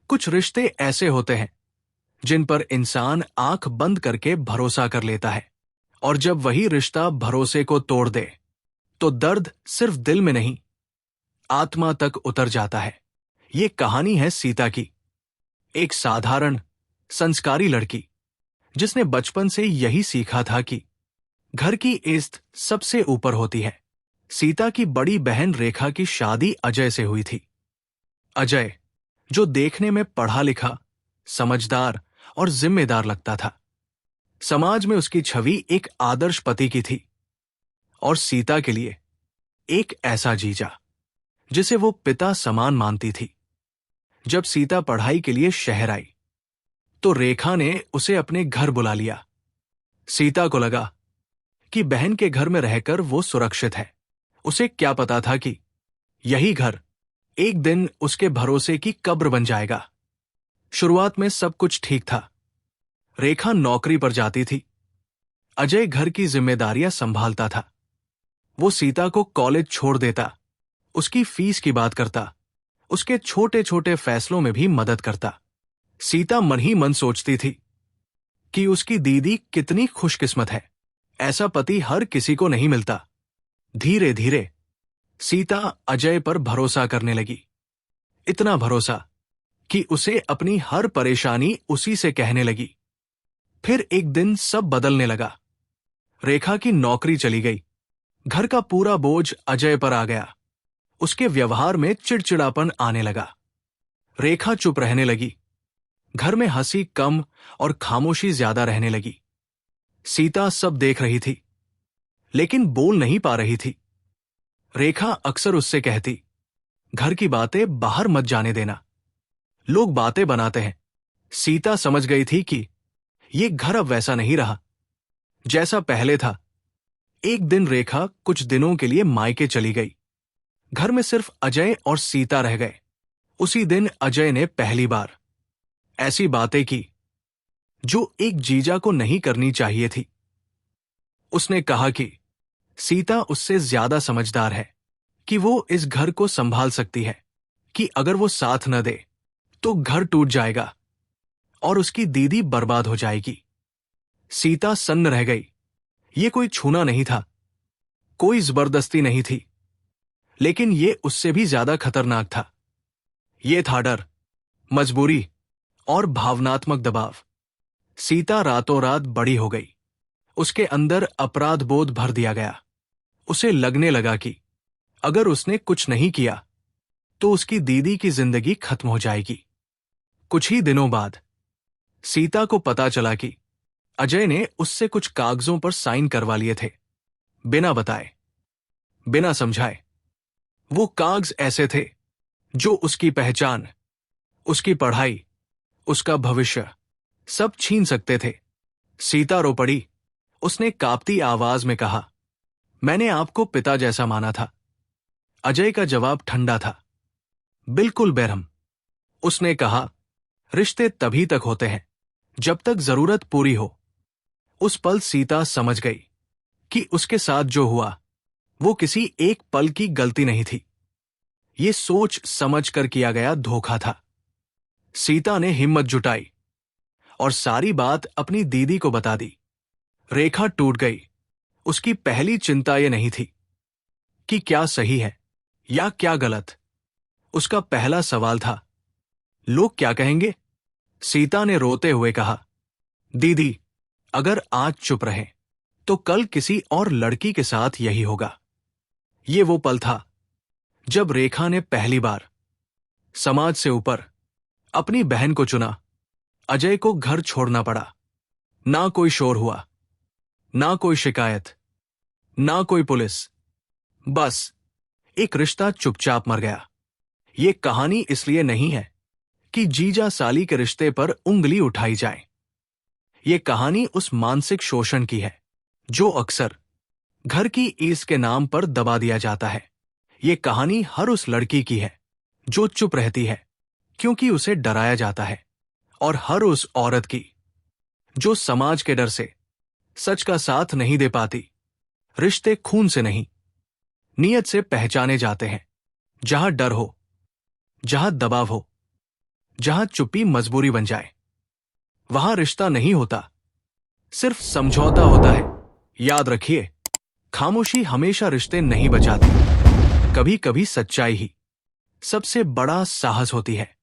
कुछ रिश्ते ऐसे होते हैं जिन पर इंसान आंख बंद करके भरोसा कर लेता है, और जब वही रिश्ता भरोसे को तोड़ दे तो दर्द सिर्फ दिल में नहीं, आत्मा तक उतर जाता है। ये कहानी है सीता की, एक साधारण संस्कारी लड़की जिसने बचपन से यही सीखा था कि घर की इज्जत सबसे ऊपर होती है। सीता की बड़ी बहन रेखा की शादी अजय से हुई थी। अजय, जो देखने में पढ़ा लिखा, समझदार और जिम्मेदार लगता था, समाज में उसकी छवि एक आदर्श पति की थी, और सीता के लिए एक ऐसा जीजा जिसे वो पिता समान मानती थी। जब सीता पढ़ाई के लिए शहर आई तो रेखा ने उसे अपने घर बुला लिया। सीता को लगा कि बहन के घर में रहकर वो सुरक्षित है। उसे क्या पता था कि यही घर एक दिन उसके भरोसे की कब्र बन जाएगा। शुरुआत में सब कुछ ठीक था। रेखा नौकरी पर जाती थी, अजय घर की जिम्मेदारियां संभालता था। वो सीता को कॉलेज छोड़ देता, उसकी फीस की बात करता, उसके छोटे छोटे फैसलों में भी मदद करता। सीता मन ही मन सोचती थी कि उसकी दीदी कितनी खुशकिस्मत है, ऐसा पति हर किसी को नहीं मिलता। धीरे धीरे सीता अजय पर भरोसा करने लगी, इतना भरोसा कि उसे अपनी हर परेशानी उसी से कहने लगी। फिर एक दिन सब बदलने लगा। रेखा की नौकरी चली गई, घर का पूरा बोझ अजय पर आ गया। उसके व्यवहार में चिड़चिड़ापन आने लगा। रेखा चुप रहने लगी, घर में हंसी कम और खामोशी ज्यादा रहने लगी। सीता सब देख रही थी, लेकिन बोल नहीं पा रही थी। रेखा अक्सर उससे कहती, घर की बातें बाहर मत जाने देना, लोग बातें बनाते हैं। सीता समझ गई थी कि ये घर अब वैसा नहीं रहा जैसा पहले था। एक दिन रेखा कुछ दिनों के लिए मायके चली गई। घर में सिर्फ अजय और सीता रह गए। उसी दिन अजय ने पहली बार ऐसी बातें की जो एक जीजा को नहीं करनी चाहिए थी। उसने कहा कि सीता उससे ज्यादा समझदार है, कि वो इस घर को संभाल सकती है, कि अगर वो साथ न दे तो घर टूट जाएगा और उसकी दीदी बर्बाद हो जाएगी। सीता सन्न रह गई। ये कोई छूना नहीं था, कोई जबरदस्ती नहीं थी, लेकिन ये उससे भी ज्यादा खतरनाक था। ये था डर, मजबूरी और भावनात्मक दबाव। सीता रातों रात बड़ी हो गई। उसके अंदर अपराध बोध भर दिया गया। उसे लगने लगा कि अगर उसने कुछ नहीं किया तो उसकी दीदी की जिंदगी खत्म हो जाएगी। कुछ ही दिनों बाद सीता को पता चला कि अजय ने उससे कुछ कागजों पर साइन करवा लिए थे, बिना बताए, बिना समझाए। वो कागज ऐसे थे जो उसकी पहचान, उसकी पढ़ाई, उसका भविष्य सब छीन सकते थे। सीता रो पड़ी। उसने कांपती आवाज में कहा, मैंने आपको पिता जैसा माना था। अजय का जवाब ठंडा था, बिल्कुल बेरहम। उसने कहा, रिश्ते तभी तक होते हैं जब तक जरूरत पूरी हो। उस पल सीता समझ गई कि उसके साथ जो हुआ वो किसी एक पल की गलती नहीं थी, ये सोच समझ कर किया गया धोखा था। सीता ने हिम्मत जुटाई और सारी बात अपनी दीदी को बता दी। रेखा टूट गई। उसकी पहली चिंता ये नहीं थी कि क्या सही है या क्या गलत। उसका पहला सवाल था, लोग क्या कहेंगे। सीता ने रोते हुए कहा, दीदी, अगर आज चुप रहे तो कल किसी और लड़की के साथ यही होगा। ये वो पल था जब रेखा ने पहली बार समाज से ऊपर अपनी बहन को चुना। अजय को घर छोड़ना पड़ा। ना कोई शोर हुआ, ना कोई शिकायत, ना कोई पुलिस, बस एक रिश्ता चुपचाप मर गया। ये कहानी इसलिए नहीं है कि जीजा साली के रिश्ते पर उंगली उठाई जाए। ये कहानी उस मानसिक शोषण की है जो अक्सर घर की ईस के नाम पर दबा दिया जाता है। ये कहानी हर उस लड़की की है जो चुप रहती है क्योंकि उसे डराया जाता है, और हर उस औरत की जो समाज के डर से सच का साथ नहीं दे पाती। रिश्ते खून से नहीं, नीयत से पहचाने जाते हैं। जहां डर हो, जहां दबाव हो, जहां चुप्पी मजबूरी बन जाए। वहां रिश्ता नहीं होता, सिर्फ समझौता होता है। याद रखिए, खामोशी हमेशा रिश्ते नहीं बचाती। कभी कभी सच्चाई ही सबसे बड़ा साहस होती है।